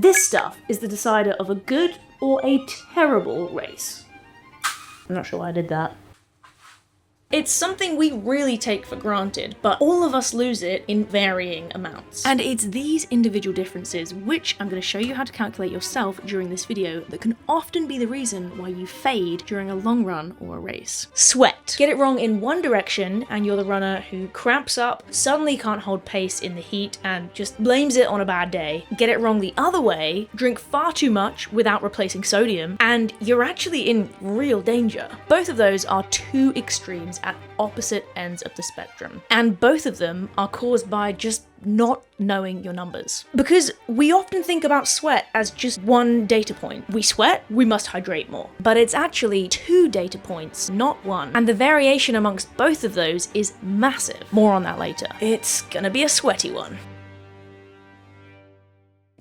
This stuff is the decider of a good or a terrible race. I'm not sure why I did that. It's something we really take for granted, but all of us lose it in varying amounts. And it's these individual differences, which I'm going to show you how to calculate yourself during this video, that can often be the reason why you fade during a long run or a race. Sweat. Get it wrong in one direction and you're the runner who cramps up, suddenly can't hold pace in the heat and just blames it on a bad day. Get it wrong the other way, drink far too much without replacing sodium, and you're actually in real danger. Both of those are two extremes at opposite ends of the spectrum. And both of them are caused by just not knowing your numbers. Because we often think about sweat as just one data point. We sweat, we must hydrate more. But it's actually two data points, not one. And the variation amongst both of those is massive. More on that later. It's gonna be a sweaty one.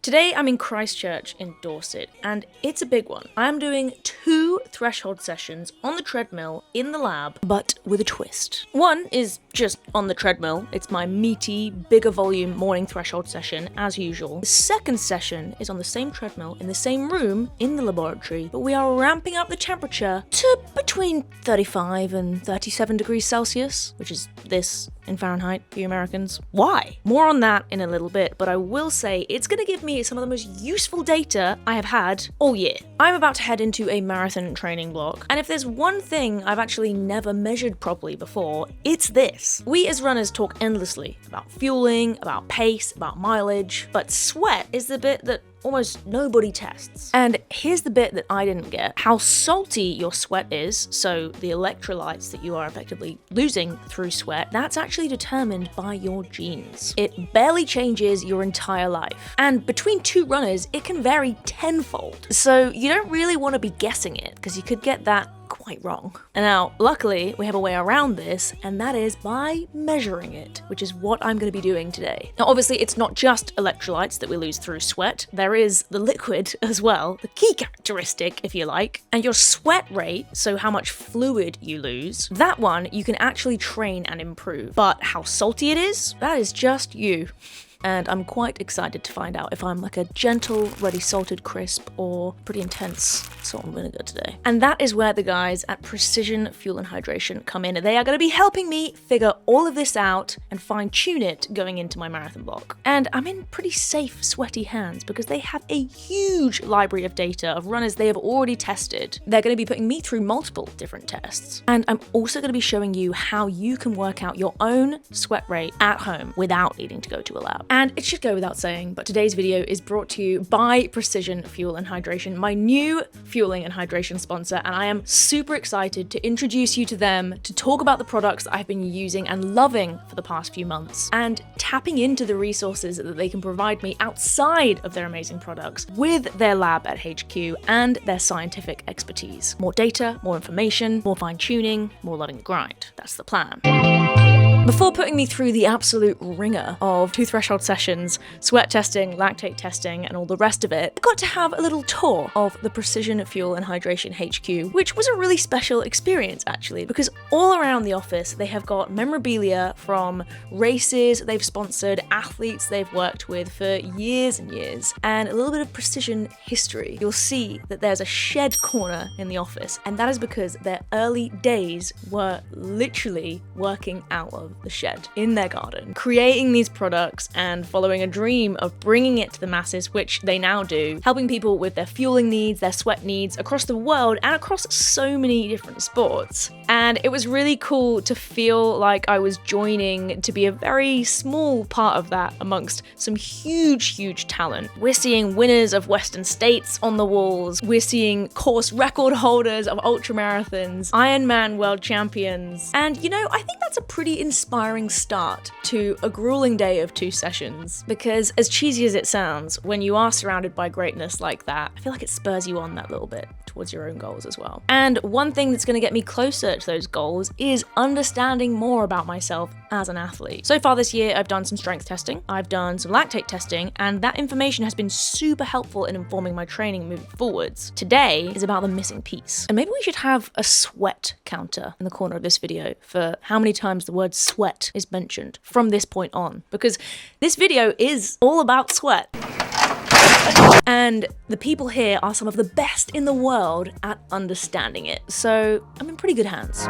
Today I'm in Christchurch in Dorset, and it's a big one. I'm doing 2 threshold sessions on the treadmill in the lab, but with a twist. One is just on the treadmill. It's my meaty, bigger volume morning threshold session, as usual. The second session is on the same treadmill in the same room in the laboratory, but we are ramping up the temperature to between 35 and 37 degrees Celsius, which is this in Fahrenheit for you Americans. Why? More on that in a little bit, but I will say it's gonna give me some of the most useful data I have had all year. I'm about to head into a marathon training block, and if there's one thing I've actually never measured properly before, it's this. We as runners talk endlessly about fueling, about pace, about mileage, but sweat is the bit that almost nobody tests. And here's the bit that I didn't get. How salty your sweat is, so the electrolytes that you are effectively losing through sweat, that's actually determined by your genes. It barely changes your entire life. And between two runners, it can vary tenfold. So you don't really want to be guessing it, because you could get that quite wrong. And now, luckily, we have a way around this, and that is by measuring it, which is what I'm going to be doing today. Now, obviously, it's not just electrolytes that we lose through sweat. There is the liquid as well, the key characteristic, if you like. And your sweat rate, so how much fluid you lose, that one you can actually train and improve. But how salty it is, that is just you. And I'm quite excited to find out if I'm like a gentle, ready salted crisp or pretty intense salt and vinegar today. And that is where the guys at Precision Fuel and Hydration come in. They are going to be helping me figure all of this out and fine tune it going into my marathon block. And I'm in pretty safe, sweaty hands because they have a huge library of data of runners they have already tested. They're going to be putting me through multiple different tests. And I'm also going to be showing you how you can work out your own sweat rate at home without needing to go to a lab. And it should go without saying, but today's video is brought to you by Precision Fuel and Hydration, my new fueling and hydration sponsor, and I am super excited to introduce you to them, to talk about the products that I've been using and loving for the past few months, and tapping into the resources that they can provide me outside of their amazing products with their lab at HQ and their scientific expertise. More data, more information, more fine-tuning, more loving the grind. That's the plan. Before putting me through the absolute ringer of 2 threshold sessions, sweat testing, lactate testing, and all the rest of it, I got to have a little tour of the Precision Fuel and Hydration HQ, which was a really special experience actually, because all around the office they have got memorabilia from races they've sponsored, athletes they've worked with for years and years, and a little bit of precision history. You'll see that there's a shed corner in the office, and that is because their early days were literally working out of the shed in their garden, creating these products and following a dream of bringing it to the masses, which they now do, helping people with their fueling needs, their sweat needs across the world and across so many different sports. And it was really cool to feel like I was joining to be a very small part of that amongst some huge talent. We're seeing winners of Western States on the walls. We're seeing course record holders of ultramarathons, Ironman world champions. And you know, I think that's a pretty inspiring start to a grueling day of 2 sessions, because as cheesy as it sounds, when you are surrounded by greatness like that, I feel like it spurs you on that little bit towards your own goals as well. And one thing that's going to get me closer to those goals is understanding more about myself as an athlete. So far this year, I've done some strength testing, I've done some lactate testing, and that information has been super helpful in informing my training moving forwards. Today is about the missing piece. And maybe we should have a sweat counter in the corner of this video for how many times the word sweat is mentioned from this point on, because this video is all about sweat. And And the people here are some of the best in the world at understanding it. So I'm in pretty good hands.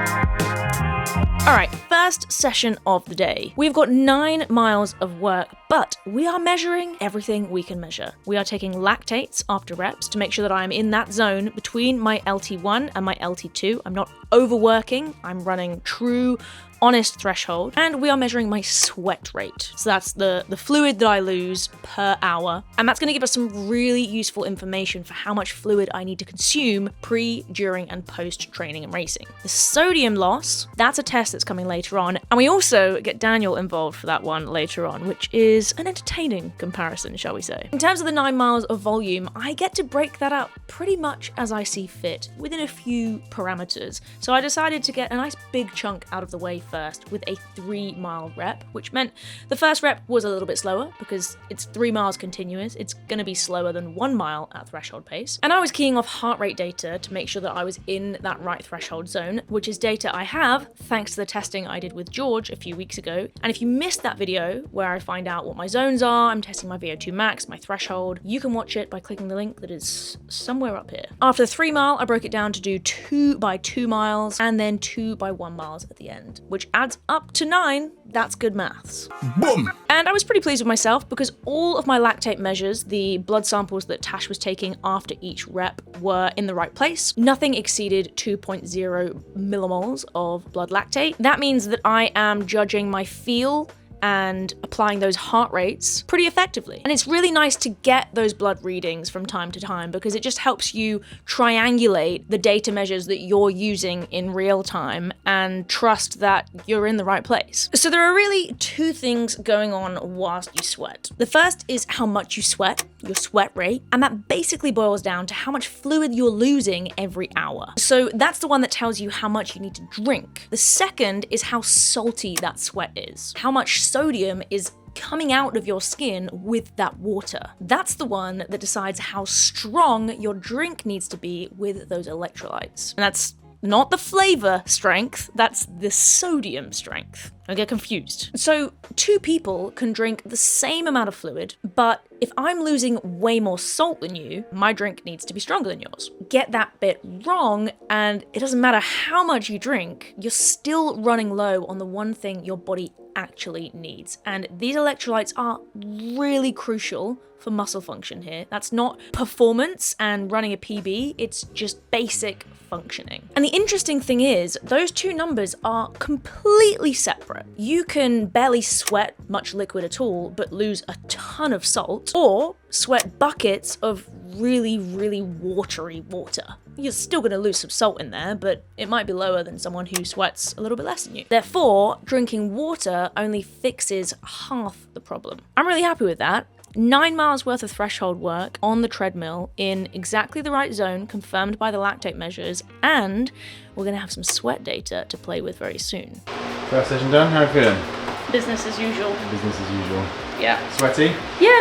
All right, first session of the day. We've got 9 miles of work, but we are measuring everything we can measure. We are taking lactates after reps to make sure that I'm in that zone between my LT1 and my LT2. I'm not overworking, I'm running true honest threshold, and we are measuring my sweat rate. So that's the fluid that I lose per hour, and that's going to give us some really useful information for how much fluid I need to consume pre, during, and post training and racing. The sodium loss, that's a test that's coming later on, and we also get Daniel involved for that one later on, which is an entertaining comparison, shall we say. In terms of the 9 miles of volume, I get to break that up pretty much as I see fit, within a few parameters. So I decided to get a nice big chunk out of the way first with a 3 mile rep, which meant the first rep was a little bit slower because it's 3 miles continuous. It's going to be slower than 1 mile at threshold pace. And I was keying off heart rate data to make sure that I was in that right threshold zone, which is data I have thanks to the testing I did with George a few weeks ago. And if you missed that video where I find out what my zones are, I'm testing my VO2 max, my threshold, you can watch it by clicking the link that is somewhere up here. After the 3 mile, I broke it down to do 2 by 2 miles and then 2 by 1 miles at the end, which adds up to 9. That's good maths. Boom! And I was pretty pleased with myself because all of my lactate measures, the blood samples that Tash was taking after each rep, were in the right place. Nothing exceeded 2.0 millimoles of blood lactate. That means that I am judging my feel and applying those heart rates pretty effectively. And it's really nice to get those blood readings from time to time because it just helps you triangulate the data measures that you're using in real time and trust that you're in the right place. So there are really 2 things going on whilst you sweat. The first is how much you sweat, your sweat rate, and that basically boils down to how much fluid you're losing every hour. So that's the one that tells you how much you need to drink. The second is how salty that sweat is, how much sodium is coming out of your skin with that water. That's the one that decides how strong your drink needs to be with those electrolytes. And that's not the flavor strength, that's the sodium strength. Don't get confused. So 2 people can drink the same amount of fluid, but if I'm losing way more salt than you, my drink needs to be stronger than yours. Get that bit wrong, and it doesn't matter how much you drink, you're still running low on the one thing your body actually needs. And these electrolytes are really crucial for muscle function here. That's not performance and running a PB, it's just basic functioning. And the interesting thing is, those 2 numbers are completely separate. You can barely sweat much liquid at all, but lose a ton of salt, or sweat buckets of really, really watery water. You're still going to lose some salt in there, but it might be lower than someone who sweats a little bit less than you. Therefore, drinking water only fixes half the problem. I'm really happy with that. 9 miles worth of threshold work on the treadmill in exactly the right zone, confirmed by the lactate measures, and we're going to have some sweat data to play with very soon. First session done, how are you feeling? Business as usual. Business as usual. Yeah. Sweaty? Yeah,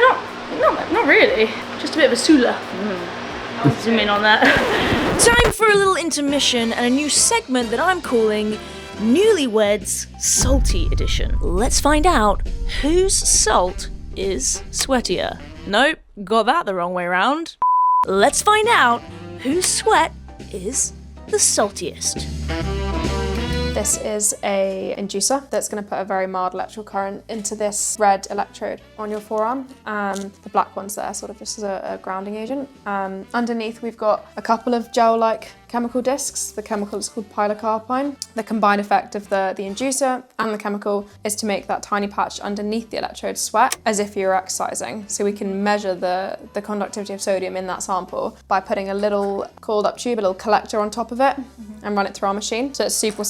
not really. Just a bit of a sula. I'll zoom in on that. Time for a little intermission and a new segment that I'm calling Newlyweds Salty Edition. Let's find out whose salt is sweatier. Nope, got that the wrong way around. Let's find out whose sweat is the saltiest. This is a inducer that's going to put a very mild electrical current into this red electrode on your forearm. The black one's there sort of just as a grounding agent. Underneath we've got a couple of gel-like chemical discs. The chemical is called pilocarpine. The combined effect of the inducer and the chemical is to make that tiny patch underneath the electrode sweat as if you're exercising. So we can measure the conductivity of sodium in that sample by putting a little coiled up tube, a little collector on top of it, and run it through our machine. So it's a super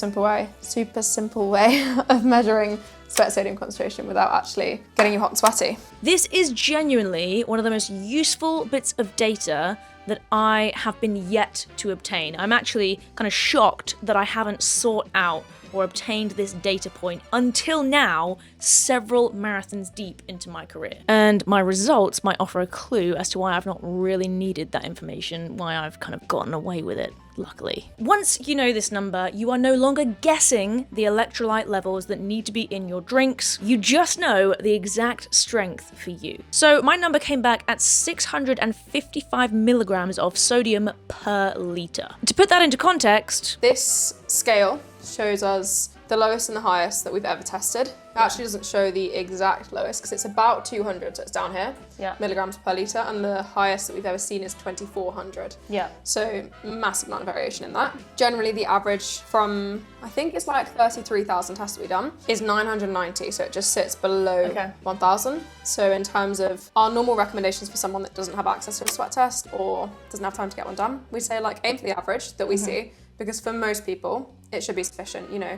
simple way of measuring sweat sodium concentration without actually getting you hot and sweaty. This is genuinely one of the most useful bits of data that I have been yet to obtain. I'm actually kind of shocked that I haven't sought out or obtained this data point until now, several marathons deep into my career. And my results might offer a clue as to why I've not really needed that information, why I've kind of gotten away with it, luckily. Once you know this number, you are no longer guessing the electrolyte levels that need to be in your drinks. You just know the exact strength math for you. So my number came back at 655 milligrams of sodium per litre. To put that into context, this scale shows us the lowest and the highest that we've ever tested. It actually doesn't show the exact lowest because it's about 200, so it's down here, milligrams per litre, and the highest that we've ever seen is 2400. So massive amount of variation in that. Generally the average from, I think it's like 33,000 tests that we've done, is 990, so it just sits below 1,000. So in terms of our normal recommendations for someone that doesn't have access to a sweat test or doesn't have time to get one done, we say like aim for the average that we see, because for most people, it should be sufficient, you know.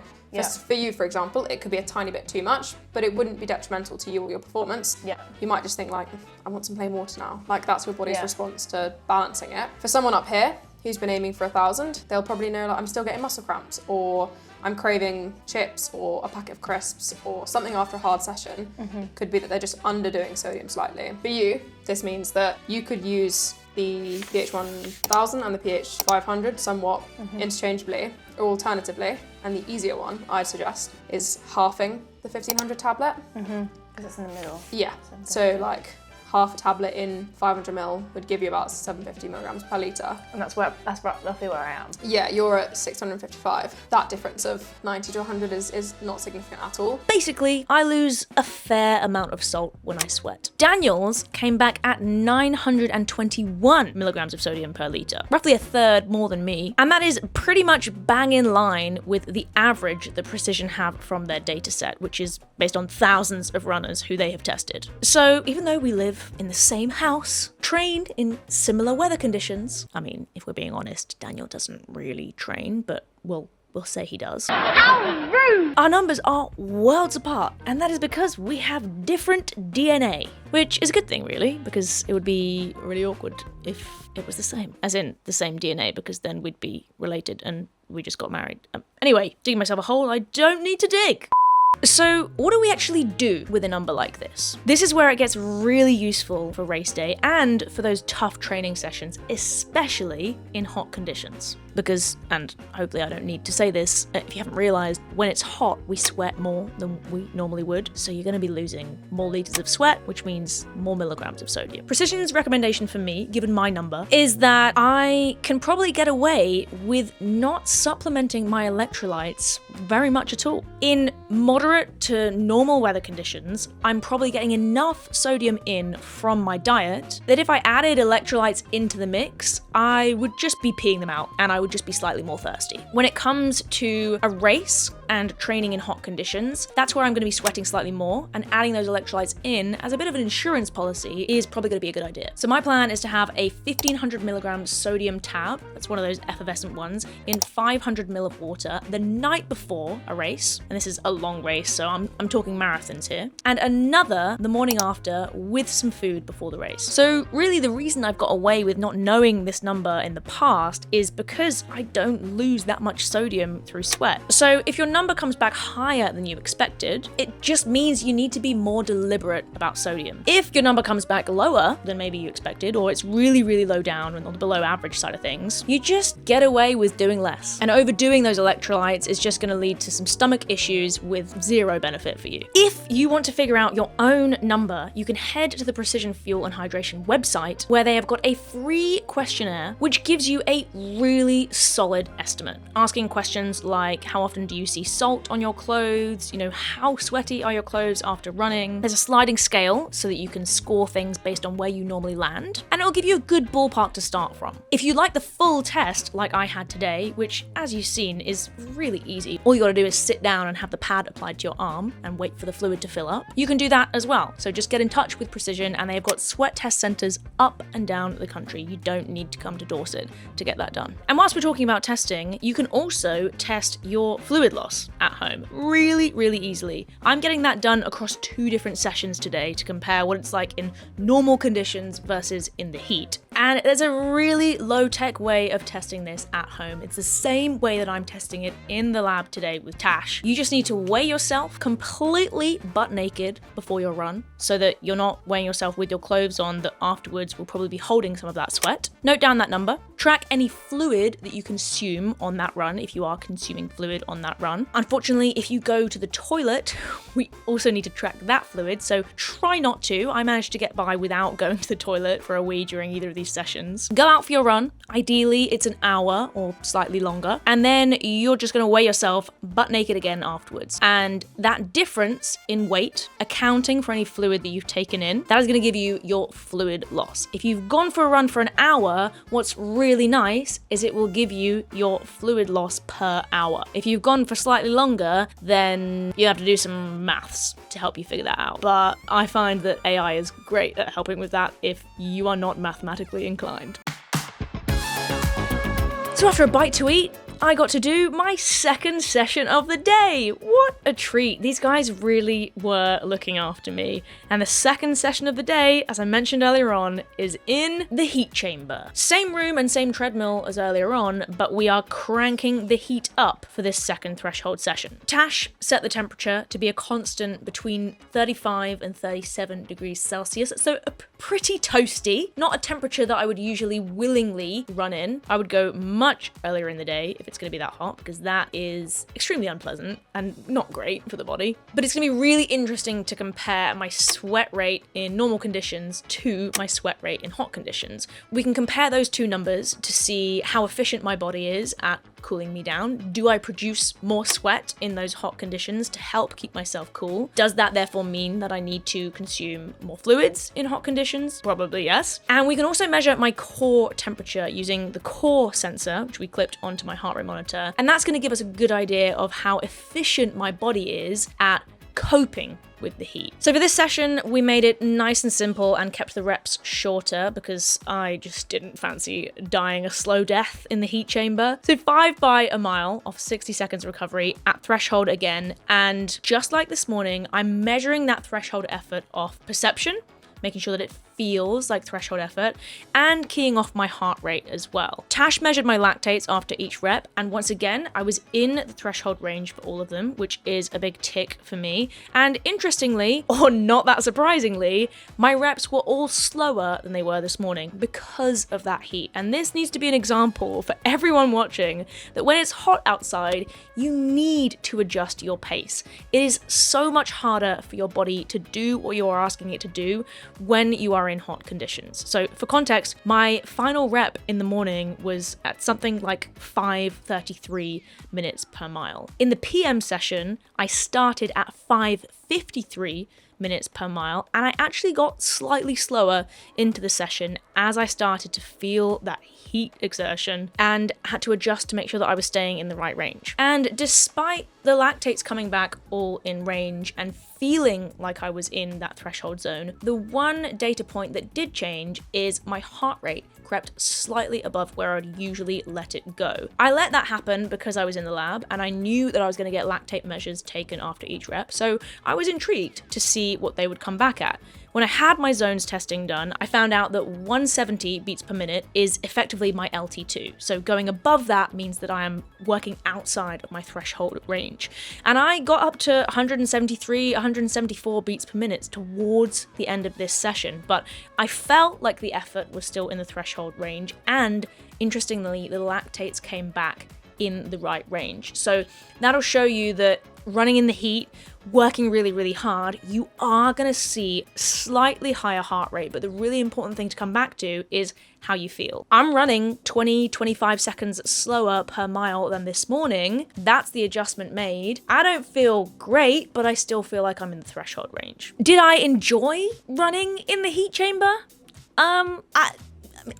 For you, for example, it could be a tiny bit too much, but it wouldn't be detrimental to you or your performance. You might just think like, I want some plain water now. Like that's your body's response to balancing it. For someone up here who's been aiming for 1,000, they'll probably know like, I'm still getting muscle cramps, or I'm craving chips or a packet of crisps or something after a hard session. Could be that they're just underdoing sodium slightly. For you, this means that you could use the pH 1000 and the pH 500 somewhat interchangeably, or alternatively, and the easier one I'd suggest is halving the 1500 tablet. Because it's in the middle. So like half a tablet in 500 ml would give you about 750 milligrams per litre. And that's roughly where I am. Yeah, you're at 655. That difference of 90 to 100 is not significant at all. Basically, I lose a fair amount of salt when I sweat. Daniel's came back at 921 milligrams of sodium per litre, roughly a third more than me, and that is pretty much bang in line with the average that Precision have from their data set, which is based on thousands of runners who they have tested. So even though we live in the same house, trained in similar weather conditions. I mean, if we're being honest, Daniel doesn't really train, but we'll say he does. How rude! Our numbers are worlds apart, and that is because we have different DNA, which is a good thing really, because it would be really awkward if it was the same. As in, the same DNA, because then we'd be related and we just got married. Anyway, digging myself a hole I don't need to dig. So what do we actually do with a number like this? This is where it gets really useful for race day and for those tough training sessions, especially in hot conditions. Because, and hopefully I don't need to say this, if you haven't realized, when it's hot, we sweat more than we normally would. So you're going to be losing more liters of sweat, which means more milligrams of sodium. Precision's recommendation for me, given my number, is that I can probably get away with not supplementing my electrolytes very much at all. In moderate to normal weather conditions, I'm probably getting enough sodium in from my diet that if I added electrolytes into the mix, I would just be peeing them out and I would just be slightly more thirsty. When it comes to a race and training in hot conditions, that's where I'm going to be sweating slightly more, and adding those electrolytes in as a bit of an insurance policy is probably going to be a good idea. So my plan is to have a 1500 milligram sodium tab, that's one of those effervescent ones, in 500 ml of water the night before a race, and this is a long race, so I'm talking marathons here, and another the morning after with some food before the race. So really the reason I've got away with not knowing this number in the past is because I don't lose that much sodium through sweat. So if your number comes back higher than you expected, it just means you need to be more deliberate about sodium. If your number comes back lower than maybe you expected, or it's really, really low down and on the below average side of things, you just get away with doing less. And overdoing those electrolytes is just going to lead to some stomach issues with zero benefit for you. If you want to figure out your own number, you can head to the Precision Fuel and Hydration website, where they have got a free questionnaire which gives you a really solid estimate, asking questions like how often do you see salt on your clothes, how sweaty are your clothes after running. There's a sliding scale so that you can score things based on where you normally land, and it'll give you a good ballpark to start from. If you like the full test like I had today, which as you've seen is really easy, all you gotta do is sit down and have the pad applied to your arm and wait for the fluid to fill up, you can do that as well. So just get in touch with Precision, and they've got sweat test centres up and down the country. You don't need to come to Dorset to get that done. And whilst we're talking about testing, you can also test your fluid loss at home really, really easily. I'm getting that done across 2 different sessions today to compare what it's like in normal conditions versus in the heat. And there's a really low-tech way of testing this at home. It's the same way that I'm testing it in the lab today with Tash. You just need to weigh yourself completely butt naked before your run, so that you're not weighing yourself with your clothes on that afterwards will probably be holding some of that sweat. Note down that number. Track any fluid that you consume on that run if you are consuming fluid on that run. Unfortunately, if you go to the toilet, we also need to track that fluid, so try not to. I managed to get by without going to the toilet for a wee during either of these sessions. Go out for your run. Ideally, it's an hour or slightly longer, and then you're just going to weigh yourself butt naked again afterwards. And that difference in weight, accounting for any fluid that you've taken in, that is going to give you your fluid loss. If you've gone for a run for an hour, what's really nice is it will give you your fluid loss per hour. If you've gone for slightly longer, then you have to do some maths to help you figure that out. But I find that AI is great at helping with that if you are not mathematically inclined. So after a bite to eat, I got to do my second session of the day. What a treat. These guys really were looking after me. And the second session of the day, as I mentioned earlier on, is in the heat chamber. Same room and same treadmill as earlier on, but we are cranking the heat up for this second threshold session. Tash set the temperature to be a constant between 35 and 37 degrees Celsius, so pretty toasty. Not a temperature that I would usually willingly run in. I would go much earlier in the day if it's going to be that hot, because that is extremely unpleasant and not great for the body. But it's going to be really interesting to compare my sweat rate in normal conditions to my sweat rate in hot conditions. We can compare those two numbers to see how efficient my body is at cooling me down. Do I produce more sweat in those hot conditions to help keep myself cool? Does that therefore mean that I need to consume more fluids in hot conditions? Probably yes. And we can also measure my core temperature using the core sensor, which we clipped onto my heart rate monitor. And that's going to give us a good idea of how efficient my body is at coping with the heat. So for this session, we made it nice and simple and kept the reps shorter because I just didn't fancy dying a slow death in the heat chamber. So 5 by a mile off 60 seconds recovery at threshold again. And just like this morning, I'm measuring that threshold effort off perception, making sure that it feels like threshold effort, and keying off my heart rate as well. Tash measured my lactates after each rep, and once again, I was in the threshold range for all of them, which is a big tick for me. And interestingly, or not that surprisingly, my reps were all slower than they were this morning because of that heat. And this needs to be an example for everyone watching that when it's hot outside, you need to adjust your pace. It is so much harder for your body to do what you are asking it to do when you are in hot conditions. So for context, my final rep in the morning was at something like 5:33 minutes per mile. In the PM session, I started at 5:53 minutes per mile, and I actually got slightly slower into the session as I started to feel that heat exertion and had to adjust to make sure that I was staying in the right range. And despite the lactates coming back all in range and feeling like I was in that threshold zone, the one data point that did change is my heart rate crept slightly above where I'd usually let it go. I let that happen because I was in the lab and I knew that I was going to get lactate measures taken after each rep, so I was intrigued to see what they would come back at. When I had my zones testing done, I found out that 170 beats per minute is effectively my LT2. So going above that means that I am working outside of my threshold range. And I got up to 173, 174 beats per minute towards the end of this session, but I felt like the effort was still in the threshold range, and interestingly, the lactates came back in the right range. So that'll show you that running in the heat, working really, really hard, you are going to see slightly higher heart rate, but the really important thing to come back to is how you feel. I'm running 20-25 seconds slower per mile than this morning. That's the adjustment made. I don't feel great, but I still feel like I'm in the threshold range. Did I enjoy running in the heat chamber? I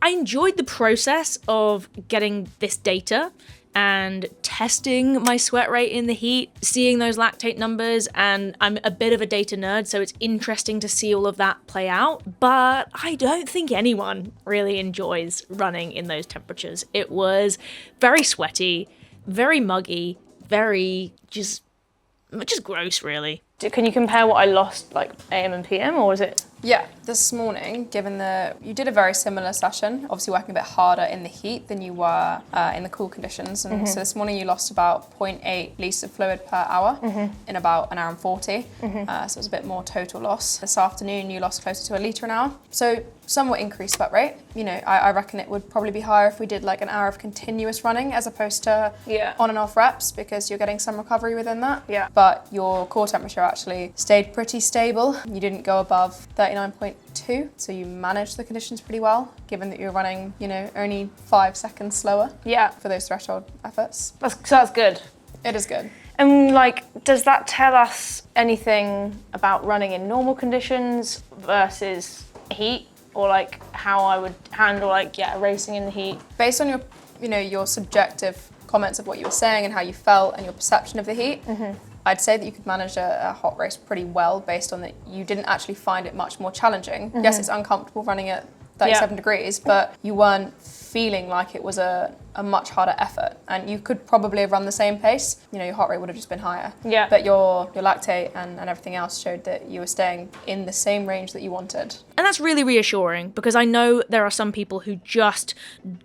enjoyed the process of getting this data and testing my sweat rate in the heat, seeing those lactate numbers, and I'm a bit of a data nerd, so it's interesting to see all of that play out, but I don't think anyone really enjoys running in those temperatures. It was very sweaty, very muggy, very just gross, really. Can you compare what I lost, like AM and PM, or is it? Yeah, this morning, given that you did a very similar session, obviously working a bit harder in the heat than you were in the cool conditions. And so this morning you lost about 0.8 litres of fluid per hour in about an hour and 40. So it was a bit more total loss. This afternoon you lost closer to a litre an hour. So somewhat increased sweat rate. You know, I reckon it would probably be higher if we did like an hour of continuous running as opposed to on and off reps, because you're getting some recovery within that. Yeah. But your core temperature actually stayed pretty stable. You didn't go above 39.2, so you managed the conditions pretty well, given that you're running, you know, only 5 seconds slower for those threshold efforts. That's good. It is good. And like, does that tell us anything about running in normal conditions versus heat? Or like how I would handle racing in the heat? Based on your, you know, your subjective comments of what you were saying and how you felt and your perception of the heat, I'd say that you could manage a hot race pretty well based on that you didn't actually find it much more challenging. Yes, it's uncomfortable running at 37 degrees, but you weren't feeling like it was a much harder effort, and you could probably have run the same pace. You know, your heart rate would have just been higher. Yeah. But your lactate and everything else showed that you were staying in the same range that you wanted. And that's really reassuring, because I know there are some people who just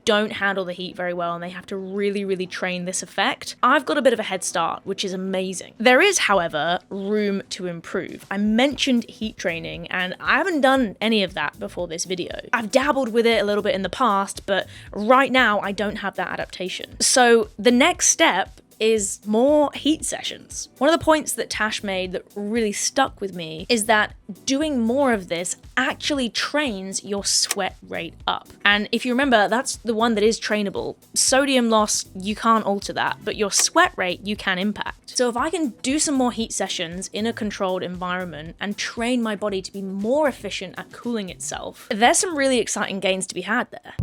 don't handle the heat very well and they have to really, really train this effect. I've got a bit of a head start, which is amazing. There is, however, room to improve. I mentioned heat training and I haven't done any of that before this video. I've dabbled with it a little bit in the past, but right now I don't have that adaptation. So the next step is more heat sessions. One of the points that Tash made that really stuck with me is that doing more of this actually trains your sweat rate up. And if you remember, that's the one that is trainable. Sodium loss, you can't alter that, but your sweat rate you can impact. So if I can do some more heat sessions in a controlled environment and train my body to be more efficient at cooling itself, there's some really exciting gains to be had there.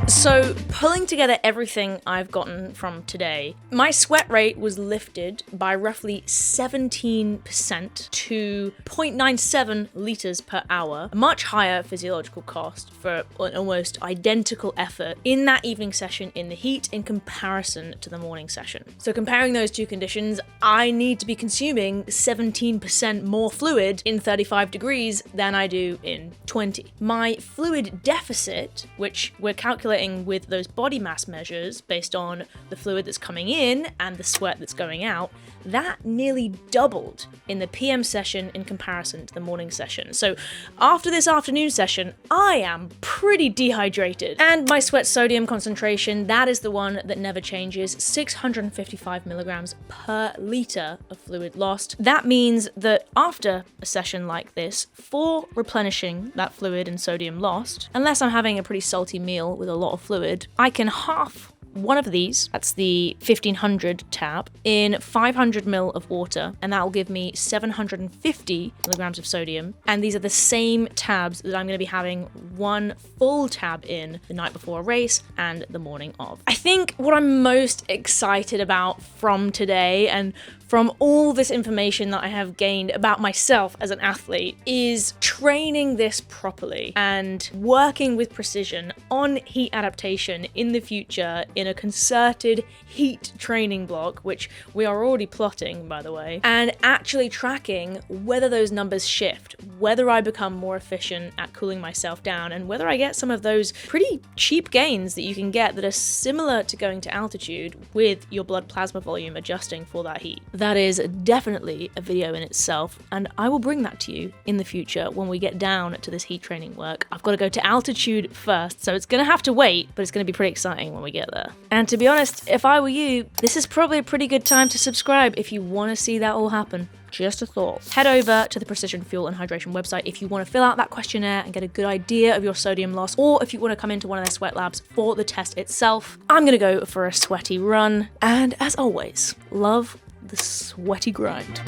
So, pulling together everything I've gotten from today, my sweat rate was lifted by roughly 17% to 0.97 litres per hour, a much higher physiological cost for an almost identical effort in that evening session in the heat in comparison to the morning session. So comparing those two conditions, I need to be consuming 17% more fluid in 35 degrees than I do in 20. My fluid deficit, which we're calculating with those body mass measures based on the fluid that's coming in and the sweat that's going out, that nearly doubled in the PM session in comparison to the morning session. So after this afternoon session, I am pretty dehydrated. And my sweat sodium concentration, that is the one that never changes, 655 milligrams per litre of fluid lost. That means that after a session like this, for replenishing that fluid and sodium lost, unless I'm having a pretty salty meal with a lot of fluid, I can half one of these, that's the 1500 tab, in 500 ml of water, and that will give me 750 milligrams of sodium. And these are the same tabs that I'm going to be having one full tab in the night before a race and the morning of. I think what I'm most excited about from today and from all this information that I have gained about myself as an athlete is training this properly and working with precision on heat adaptation in the future in a concerted heat training block, which we are already plotting, by the way, and actually tracking whether those numbers shift, whether I become more efficient at cooling myself down, and whether I get some of those pretty cheap gains that you can get that are similar to going to altitude with your blood plasma volume adjusting for that heat. That is definitely a video in itself, and I will bring that to you in the future when we get down to this heat training work. I've got to go to altitude first, so it's going to have to wait, but it's going to be pretty exciting when we get there. And to be honest, if I were you, this is probably a pretty good time to subscribe if you want to see that all happen. Just a thought. Head over to the Precision Fuel and Hydration website if you want to fill out that questionnaire and get a good idea of your sodium loss, or if you want to come into one of their sweat labs for the test itself. I'm going to go for a sweaty run, and as always, love the sweaty grind.